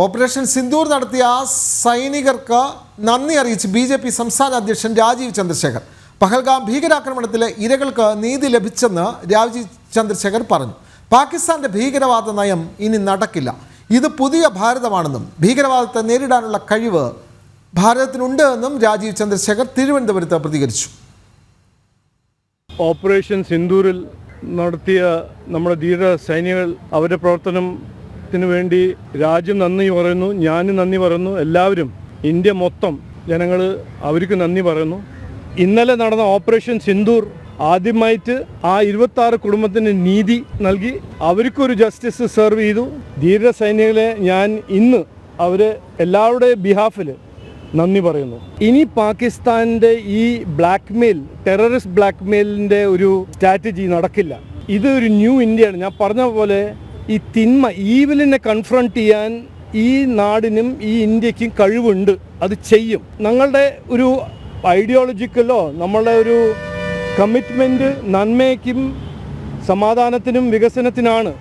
Operation Sindoor നടത്തിയ സൈനികർക്ക് നന്ദി അറിയിച്ച് ബി.ജെ.പി. സംസ്ഥാന അധ്യക്ഷൻ രാജീവ് ചന്ദ്രശേഖർ. പഹൽഗാം ഭീകരാക്രമണത്തിലെ ഇരകൾക്ക് നീതി ലഭിച്ചെന്ന് രാജീവ് ചന്ദ്രശേഖർ പറഞ്ഞു. പാകിസ്ഥാന്റെ ഭീകരവാദ നയം ഇനി നടക്കില്ല. ഇത് പുതിയ ഭാരതമാണെന്നും ഭീകരവാദത്തെ നേരിടാനുള്ള കഴിവ് ഭാരതത്തിനുണ്ട് എന്നും രാജീവ് ചന്ദ്രശേഖർ തിരുവനന്തപുരത്ത് പ്രതികരിച്ചു. ഓപ്പറേഷൻ സിന്ദൂരിൽ നടത്തിയ നമ്മുടെ ധീര സൈനികർ അവരുടെ പ്രവർത്തനത്തിന് വേണ്ടി രാജ്യം നന്ദി പറയുന്നു. ഞാനും നന്ദി പറയുന്നു. എല്ലാവരും ഇന്ത്യ മൊത്തം ജനങ്ങൾ അവർക്ക് നന്ദി പറയുന്നു. ഇന്നലെ നടന്ന ഓപ്പറേഷൻ സിന്ദൂർ ആദ്യമായിട്ട് ആ 26 കുടുംബത്തിന് നീതി നൽകി. അവർക്കൊരു ജസ്റ്റിസ് സെർവ് ചെയ്തു. ധീര സൈനികളെ ഞാൻ ഇന്ന് അവരെ എല്ലാവരുടെയും ബിഹാഫിൽ നന്ദി പറയുന്നു. ഇനി പാകിസ്ഥാൻ്റെ ഈ ബ്ലാക്ക്മെയിൽ, ടെററിസ്റ്റ് ബ്ലാക്ക്മെയിലിൻ്റെ ഒരു സ്ട്രാറ്റജി നടക്കില്ല. ഇത് ഒരു ന്യൂ ഇന്ത്യയാണ്. ഞാൻ പറഞ്ഞ പോലെ ഈ തിന്മ, ഈവിലിനെ കൺഫ്രണ്ട് ചെയ്യാൻ ഈ നാടിനും ഈ ഇന്ത്യക്കും കഴിവുണ്ട്. അത് ചെയ്യും. ഞങ്ങളുടെ ഒരു ഐഡിയോളജിക്കലോ നമ്മളുടെ ഒരു കമ്മിറ്റ്മെൻറ്റ് നന്മയ്ക്കും സമാധാനത്തിനും വികസനത്തിനാണ്.